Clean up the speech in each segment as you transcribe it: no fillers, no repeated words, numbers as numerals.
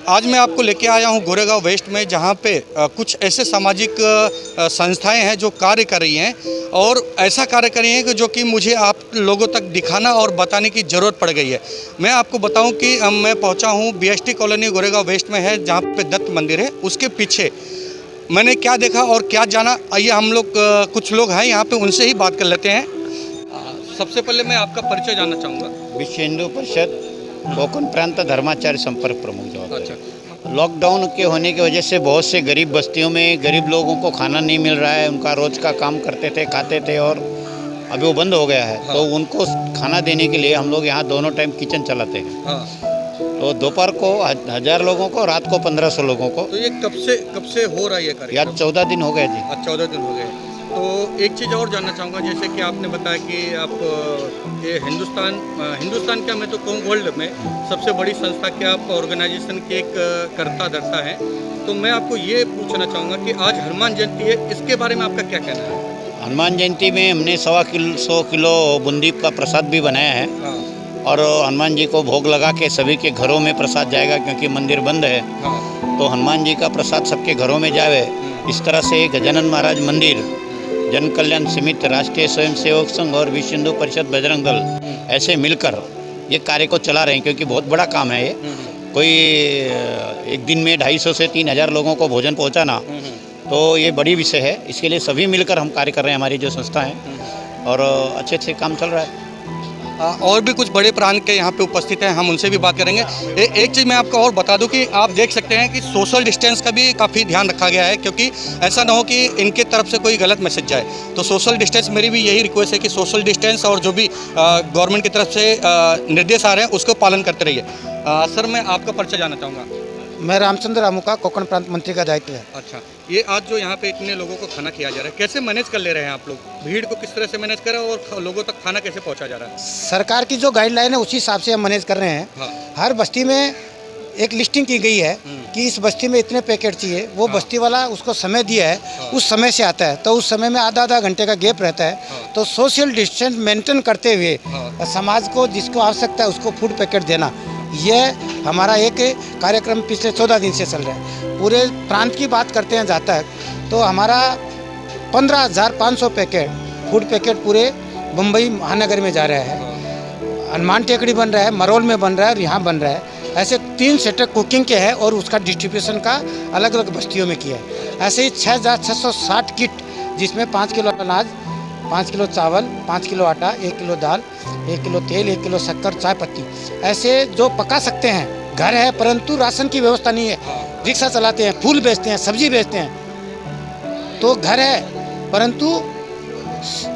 आज मैं आपको लेके आया हूँ गोरेगांव वेस्ट में, जहाँ पे कुछ ऐसे सामाजिक संस्थाएं हैं जो कार्य कर रही हैं और ऐसा कार्य कर रही हैं कि जो कि मुझे आप लोगों तक दिखाना और बताने की ज़रूरत पड़ गई है। मैं आपको बताऊं कि मैं पहुंचा हूं बीएसटी कॉलोनी गोरेगांव वेस्ट में है, जहाँ पे दत्त मंदिर है। उसके पीछे मैंने क्या देखा और क्या जाना, आइए हम लोग कुछ लोग हैं यहाँ पे, उनसे ही बात कर लेते हैं। सबसे पहले मैं आपका परिचय जानना चाहूँगा। विश्व हिंदू परिषद कोकण प्रांत धर्माचार्य संपर्क प्रमुख जवाब। अच्छा। लॉकडाउन के होने की वजह से बहुत से गरीब बस्तियों में गरीब लोगों को खाना नहीं मिल रहा है। उनका रोज का काम करते थे, खाते थे और अभी वो बंद हो गया है। हाँ। तो उनको खाना देने के लिए हम लोग यहाँ दोनों टाइम किचन चलाते हैं। हाँ। तो दोपहर को 1000 लोगों को, रात को 1500 लोगों को। तो ये कब से हो रहा है ये कार्यक्रम? यार 14 दिन हो गए जी। 14 दिन हो गए। तो एक चीज़ और जानना चाहूँगा, जैसे कि आपने बताया कि आप ये हिंदुस्तान क्या, मैं तो कहूँ वर्ल्ड में सबसे बड़ी संस्था के आप ऑर्गेनाइजेशन के एक कर्ता धर्ता हैं। तो मैं आपको ये पूछना चाहूँगा कि आज हनुमान जयंती है, इसके बारे में आपका क्या कहना है? हनुमान जयंती में हमने 100 किलो बूंदी का प्रसाद भी बनाया है। हाँ। और हनुमान जी को भोग लगा के सभी के घरों में प्रसाद जाएगा, क्योंकि मंदिर बंद है। हाँ। तो हनुमान जी का प्रसाद सबके घरों में जावे, इस तरह से गजानन महाराज मंदिर, जन कल्याण समिति, राष्ट्रीय स्वयंसेवक संघ और विश्व हिंदू परिषद बजरंग दल ऐसे मिलकर ये कार्य को चला रहे हैं, क्योंकि बहुत बड़ा काम है ये। कोई एक दिन में 250 से 3000 लोगों को भोजन पहुंचाना, तो ये बड़ी विषय है। इसके लिए सभी मिलकर हम कार्य कर रहे हैं, हमारी जो संस्था है, और अच्छे अच्छे काम चल रहा है। और भी कुछ बड़े प्रांत के यहाँ पे उपस्थित हैं, हम उनसे भी बात करेंगे। एक चीज़ मैं आपको और बता दूं कि आप देख सकते हैं कि सोशल डिस्टेंस का भी काफ़ी ध्यान रखा गया है, क्योंकि ऐसा ना हो कि इनके तरफ से कोई गलत मैसेज जाए। तो सोशल डिस्टेंस, मेरी भी यही रिक्वेस्ट है कि सोशल डिस्टेंस और जो भी गवर्नमेंट की तरफ से निर्देश आ रहे हैं उसको पालन करते रहिए। सर, मैं आपका परिचय जानना चाहूँगा। मैं रामचंद्र आमुका, कोकण प्रांत मंत्री का दायित्व है। अच्छा, ये आज जो यहाँ पे इतने लोगों को खाना खिलाया जा रहा है, कैसे मैनेज कर ले रहे हैं आप लोग? भीड़ को किस तरह से मैनेज कर रहे हैं और लोगों तक खाना कैसे पहुँचा जा रहा है? सरकार की जो गाइडलाइन है उसी हिसाब से हम मैनेज कर रहे हैं। हाँ। हर बस्ती में एक लिस्टिंग की गई है कि इस बस्ती में इतने पैकेट चाहिए। वो बस्ती वाला उसको समय दिया है, उस समय से आता है, तो उस समय में आधा घंटे का गैप रहता है। तो सोशल डिस्टेंस मेंटेन करते हुए समाज को जिसको आवश्यकता है उसको फूड पैकेट देना, ये हमारा एक कार्यक्रम पिछले 14 दिन से चल रहा है। पूरे प्रांत की बात करते हैं जहाँ तक, तो हमारा 15,500 पैकेट फूड पैकेट पूरे मुंबई महानगर में जा रहा है। हनुमान टेकड़ी बन रहा है, मरोल में बन रहा है और यहाँ बन रहा है। ऐसे 3 सेक्टर कुकिंग के हैं और उसका डिस्ट्रीब्यूशन का अलग अलग बस्तियों में किया है। ऐसे ही 6,660 किट, जिसमें 5 किलो अनाज, 5 किलो चावल, 5 किलो आटा, 1 किलो दाल, 1 किलो तेल, 1 किलो शक्कर, चाय पत्ती, ऐसे जो पका सकते हैं। घर है परंतु राशन की व्यवस्था नहीं है। रिक्शा चलाते हैं, फूल बेचते हैं, सब्जी बेचते हैं, तो घर है परंतु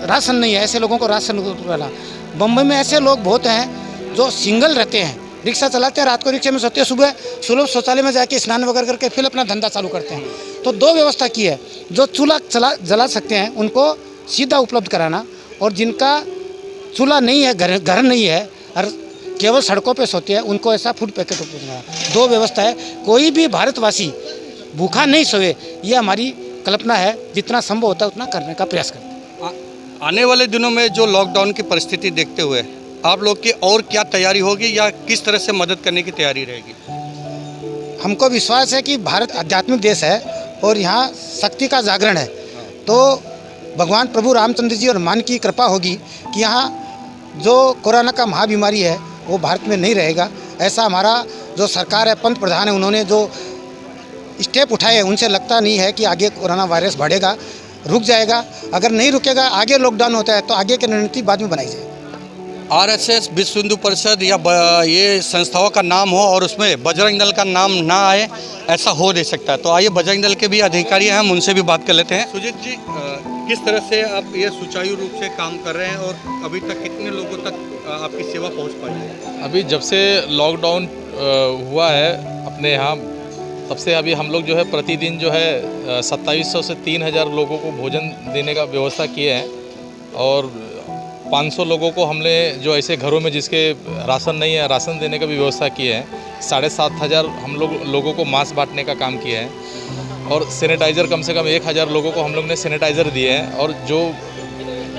राशन नहीं है। ऐसे लोगों को राशन वाला, बम्बई में ऐसे लोग बहुत हैं जो सिंगल रहते हैं, रिक्शा चलाते हैं, रात को रिक्शे में सोते हैं, सुबह सुलभ शौचालय में जाके स्नान वगैरह करके फिर अपना धंधा चालू करते हैं। तो 2 व्यवस्था की है, जो चूल्हा जला सकते हैं उनको सीधा उपलब्ध कराना, और जिनका चूल्हा नहीं है, घर नहीं है और केवल सड़कों पे सोते हैं, उनको ऐसा फूड पैकेट उपलब्ध कराना। 2 व्यवस्था है। कोई भी भारतवासी भूखा नहीं सोए, ये हमारी कल्पना है। जितना संभव होता है उतना करने का प्रयास करते हैं। आने वाले दिनों में जो लॉकडाउन की परिस्थिति देखते हुए आप लोग की और क्या तैयारी होगी, या किस तरह से मदद करने की तैयारी रहेगी? हमको विश्वास है कि भारत आध्यात्मिक देश है और यहाँ शक्ति का जागरण है। तो भगवान प्रभु रामचंद्र जी और मान की कृपा होगी कि यहाँ जो कोरोना का महाबीमारी है वो भारत में नहीं रहेगा। ऐसा हमारा जो सरकार है, पंत प्रधान है, उन्होंने जो स्टेप उठाए हैं, उनसे लगता नहीं है कि आगे कोरोना वायरस बढ़ेगा, रुक जाएगा। अगर नहीं रुकेगा, आगे लॉकडाउन होता है, तो आगे की रणनीति बाद में बनाई जाएगी। आरएसएस, विश्व हिंदू परिषद या ये संस्थाओं का नाम हो और उसमें बजरंग दल का नाम ना आए, ऐसा हो नहीं सकता। तो आइए बजरंग दल के भी अधिकारी हैं, हम उनसे भी बात कर लेते हैं। सुजीत जी, किस तरह से आप ये सुचारू रूप से काम कर रहे हैं और अभी तक कितने लोगों तक आपकी सेवा पहुंच पाई है? अभी जब से लॉकडाउन हुआ है अपने यहाँ, तब से अभी हम लोग जो है प्रतिदिन जो है 2700 से 3000 लोगों को भोजन देने का व्यवस्था किए हैं, और 500 लोगों को हमने जो ऐसे घरों में जिसके राशन नहीं है, राशन देने का भी व्यवस्था किए हैं। 7,500 हम लोगों को मास्क बांटने का काम किए हैं, और सैनिटाइज़र कम से कम 1000 लोगों को हम लोग ने सैनिटाइज़र दिए हैं। और जो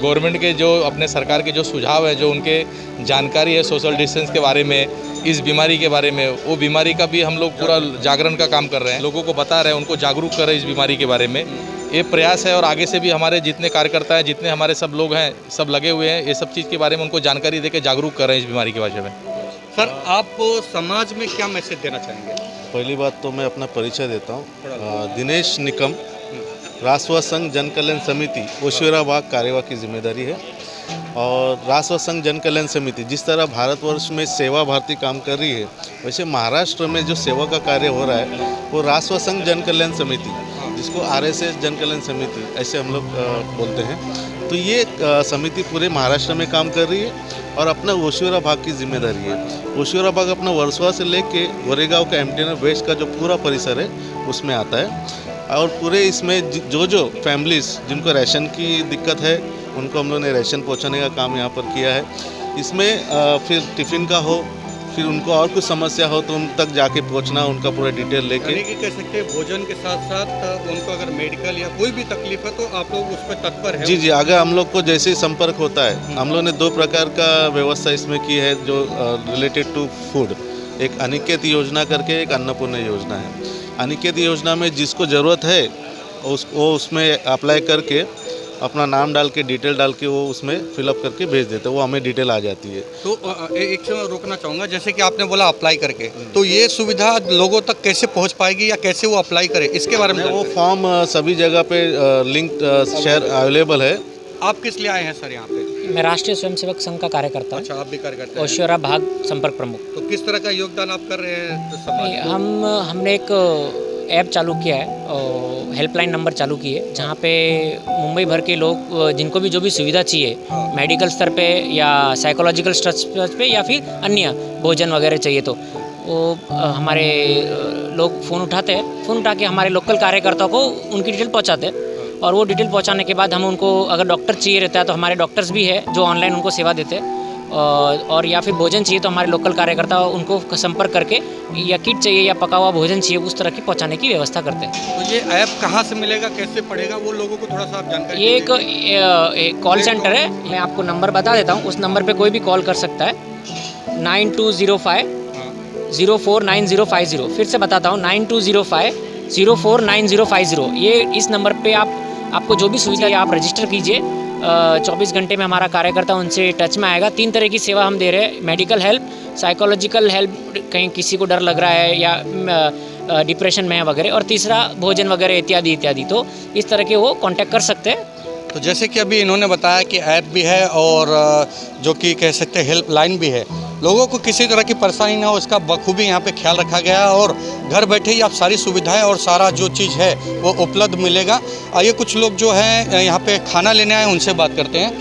गवर्नमेंट के जो अपने सरकार के जो सुझाव है, जो उनके जानकारी है सोशल डिस्टेंस के बारे में, इस बीमारी के बारे में, वो बीमारी का भी हम लोग पूरा जागरण का काम कर रहे हैं, लोगों को बता रहे हैं, उनको जागरूक कर रहे हैं इस बीमारी के बारे में। ये प्रयास है और आगे से भी हमारे जितने कार्यकर्ता हैं, जितने हमारे सब लोग हैं, सब लगे हुए हैं ये सब चीज़ के बारे में उनको जानकारी देकर जागरूक कर रहे हैं इस बीमारी के बारे में। सर, आप समाज में क्या मैसेज देना चाहेंगे? पहली बात तो मैं अपना परिचय देता हूँ। दिनेश निकम, राष्ट्रीय संघ जन कल्याण समिति ओशिवराबाग कार्यवाह की जिम्मेदारी है। और राष्ट्रीय संघ जन कल्याण समिति जिस तरह भारतवर्ष में सेवा भारती काम कर रही है, वैसे महाराष्ट्र में जो सेवा का कार्य हो रहा है वो राष्ट्रीय संघ जन कल्याण समिति, जिसको RSS जन कल्याण समिति ऐसे हम लोग बोलते हैं, तो ये समिति पूरे महाराष्ट्र में काम कर रही है और अपना ओशिवराबाग की जिम्मेदारी है। ओशिवराबाग अपना वर्सोवा से लेके गोरेगांव का एमटीएनएल वेस्ट का जो पूरा परिसर है उसमें आता है। और पूरे इसमें जो फैमिलीज़ जिनको राशन की दिक्कत है उनको हम लोग ने राशन पहुंचाने का काम यहाँ पर किया है। इसमें फिर टिफ़िन का हो, फिर उनको और कुछ समस्या हो तो उन तक जाके पहुंचना, उनका पूरा डिटेल लेके। यानी कि कह सकते हैं भोजन के साथ साथ उनको अगर मेडिकल या कोई भी तकलीफ है तो आप लोग उस पर तत्पर है? जी, अगर हम लोग को जैसे ही संपर्क होता है, हम लोग ने 2 प्रकार का व्यवस्था इसमें की है जो रिलेटेड टू फूड। एक अनिकेत योजना करके एक अन्नपूर्णा योजना है। अनिकेत योजना में जिसको ज़रूरत है वो उसमें अप्लाई करके अपना नाम डाल के डिटेल डाल के वो उसमें फिलअप करके भेज देते हैं, वो हमें डिटेल आ जाती है। तो एक समय रोकना चाहूँगा, जैसे कि आपने बोला अप्लाई करके, तो ये सुविधा लोगों तक कैसे पहुँच पाएगी या कैसे वो अप्लाई करे, इसके बारे में? वो फॉर्म सभी जगह पे लिंक शेयर अवेलेबल है। आप किस लिए आए हैं सर यहाँ पे? मैं राष्ट्रीय स्वयंसेवक संघ का कार्यकर्ता हूँ। अच्छा, आप भी कार्यकर्ता हैं। ओशिवराबाग संपर्क प्रमुख। तो किस तरह का योगदान आप कर रहे हैं समाज को? हमने एक ऐप चालू किया है, हेल्पलाइन नंबर चालू की है, जहाँ पे मुंबई भर के लोग जिनको भी जो भी सुविधा चाहिए, मेडिकल स्तर पे या साइकोलॉजिकल स्तर पे या फिर अन्य भोजन वगैरह चाहिए, तो वो हमारे लोग फ़ोन उठाते हैं। फ़ोन उठा के हमारे लोकल कार्यकर्ताओं को उनकी डिटेल पहुँचाते हैं और वो डिटेल पहुँचाने के बाद हम उनको, अगर डॉक्टर चाहिए रहता है तो हमारे डॉक्टर्स भी है जो ऑनलाइन उनको सेवा देते हैं, और या फिर भोजन चाहिए तो हमारे लोकल कार्यकर्ता उनको संपर्क करके, या किट चाहिए या पका हुआ भोजन चाहिए उस तरह की पहुंचाने की व्यवस्था करते हैं। तो ये ऐप कहाँ से मिलेगा, कैसे पड़ेगा, वो लोगों को थोड़ा सा आप जानकारी? ये एक कॉल सेंटर है, मैं आपको नंबर बता देता हूँ। उस नंबर पे कोई भी कॉल कर सकता है, 9205-049050। फिर से बताता हूँ, 9205-049050। ये इस नंबर पे आपको जो भी सुविधा है आप रजिस्टर कीजिए। 24 घंटे में हमारा कार्यकर्ता उनसे टच में आएगा। 3 तरह की सेवा हम दे रहे हैं: मेडिकल हेल्प, साइकोलॉजिकल हेल्प, कहीं किसी को डर लग रहा है या डिप्रेशन में है वगैरह, और तीसरा भोजन वगैरह इत्यादि इत्यादि। तो इस तरह के वो कांटेक्ट कर सकते हैं। तो जैसे कि अभी इन्होंने बताया कि ऐप भी है और जो कि कह सकते हैं हेल्पलाइन भी है। लोगों को किसी तरह की परेशानी ना हो इसका बखूबी यहाँ पे ख्याल रखा गया है और घर बैठे ही आप सारी सुविधाएं और सारा जो चीज़ है वो उपलब्ध मिलेगा। आइए कुछ लोग जो हैं यहाँ पे खाना लेने आए उनसे बात करते हैं।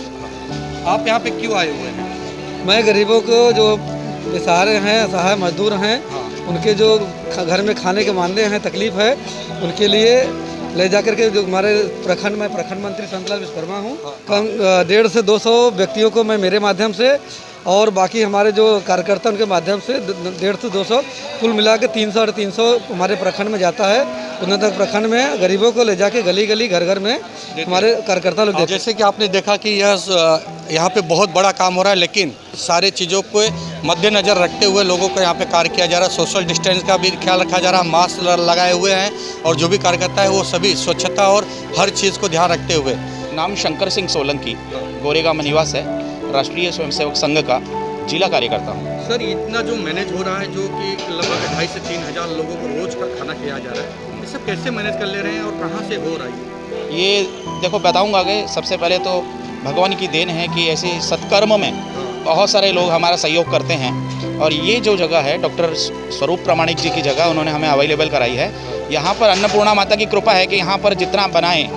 आप यहाँ पे क्यों आए हुए हैं? मैं गरीबों को जो बेसहारे हैं, असहाय मजदूर हैं, उनके जो घर में खाने के मानदेय हैं, तकलीफ़ है, उनके लिए ले जा करके जो हमारे प्रखंड में प्रखंड मंत्री संतलाल विश्वकर्मा हूँ, कम 150 से 200 व्यक्तियों को मैं मेरे माध्यम से और बाकी हमारे जो कार्यकर्ता उनके माध्यम से 150 से 200 कुल मिला के 300 और 300 हमारे प्रखंड में जाता है। उन्नत प्रखंड में गरीबों को ले जाके गली गली घर घर में हमारे कार्यकर्ता लोग देते हैं। जैसे कि आपने देखा कि यह यहाँ पे बहुत बड़ा काम हो रहा है, लेकिन सारे चीज़ों को मद्देनज़र रखते हुए लोगों को यहाँ पे कार्य किया जा रहा है। सोशल डिस्टेंस का भी ख्याल रखा जा रहा है, मास्क लगाए हुए हैं और जो भी कार्यकर्ता है वो सभी स्वच्छता और हर चीज़ को ध्यान रखते हुए। नाम शंकर सिंह सोलंकी, गोरेगांव में निवास है, राष्ट्रीय स्वयंसेवक संघ का जिला कार्यकर्ता हूँ। सर, इतना जो मैनेज हो रहा है, जो कि लगभग 2,500 से 3,000 लोगों को रोज़ का खाना खिलाया जा रहा है, ये सब कैसे मैनेज कर ले रहे हैं और कहाँ से हो रहा है? ये देखो बताऊँगा आगे। सबसे पहले तो भगवान की देन है कि ऐसे सत्कर्म में बहुत सारे लोग हमारा सहयोग करते हैं। और ये जो जगह है डॉक्टर स्वरूप प्रामाणिक जी की जगह उन्होंने हमें अवेलेबल कराई है। यहाँ पर अन्नपूर्णा माता की कृपा है कि यहाँ पर जितना बनाएं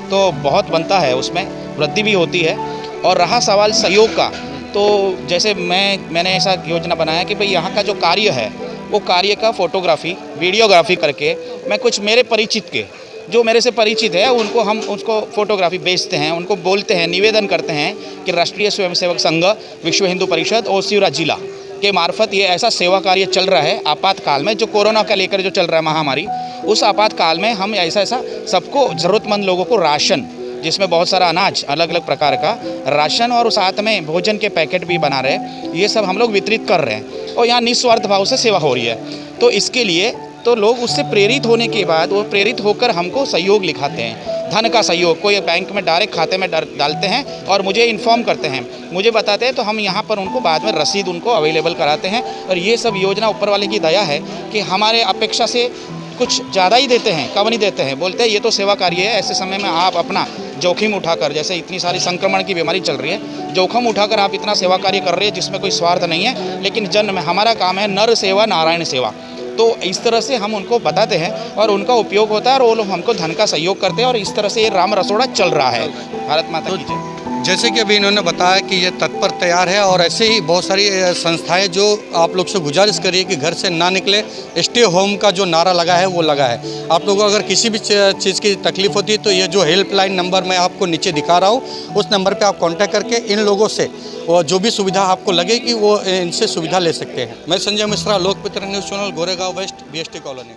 तो बहुत बनता है, उसमें वृद्धि भी होती है। और रहा सवाल सहयोग का, तो जैसे मैंने ऐसा योजना बनाया कि भाई यहाँ का जो कार्य है वो कार्य का फ़ोटोग्राफी वीडियोग्राफी करके मैं कुछ मेरे परिचित के जो मेरे से परिचित है उसको फ़ोटोग्राफी बेचते हैं, उनको बोलते हैं, निवेदन करते हैं कि राष्ट्रीय स्वयंसेवक संघ विश्व हिंदू परिषद और शिवराज जिला के मार्फत ये ऐसा सेवा कार्य चल रहा है आपातकाल में, जो कोरोना का लेकर जो चल रहा है महामारी, उस आपातकाल में हम ऐसा सबको ज़रूरतमंद लोगों को राशन, जिसमें बहुत सारा अनाज अलग अलग प्रकार का राशन और साथ में भोजन के पैकेट भी बना रहे हैं। ये सब हम लोग वितरित कर रहे हैं और यहाँ निस्वार्थ भाव से सेवा हो रही है। तो इसके लिए तो लोग उससे प्रेरित होने के बाद वो प्रेरित होकर हमको सहयोग लिखाते हैं, धन का सहयोग। कोई बैंक में डायरेक्ट खाते में डालते हैं और मुझे इन्फॉर्म करते हैं, मुझे बताते हैं, तो हम यहाँ पर उनको बाद में रसीद उनको अवेलेबल कराते हैं। और ये सब योजना ऊपर वाले की दया है कि हमारे अपेक्षा से कुछ ज़्यादा ही देते हैं, कम नहीं देते हैं। बोलते हैं ये तो सेवा कार्य है, ऐसे समय में आप अपना जोखिम उठाकर, जैसे इतनी सारी संक्रमण की बीमारी चल रही है, जोखिम उठाकर आप इतना सेवा कार्य कर रहे हैं जिसमें कोई स्वार्थ नहीं है, लेकिन जन में हमारा काम है नर सेवा नारायण सेवा। तो इस तरह से हम उनको बताते हैं और उनका उपयोग होता है और वो लोग हमको धन का सहयोग करते हैं और इस तरह से ये राम रसोड़ा चल रहा है। भारत माता की जय। जैसे कि अभी इन्होंने बताया कि ये तत्पर तैयार है और ऐसे ही बहुत सारी संस्थाएं जो आप लोग से गुजारिश करिए कि घर से ना निकले, स्टे होम का जो नारा लगा है वो लगा है। आप लोगों को अगर किसी भी चीज़ की तकलीफ होती है तो ये जो हेल्पलाइन नंबर मैं आपको नीचे दिखा रहा हूँ, उस नंबर पे आप कांटेक्ट करके इन लोगों से वो जो भी सुविधा आपको लगे कि वो इनसे सुविधा ले सकते हैं। मैं Sanjay Mishra, Lokmitra news channel, Goregaon west, BST colony.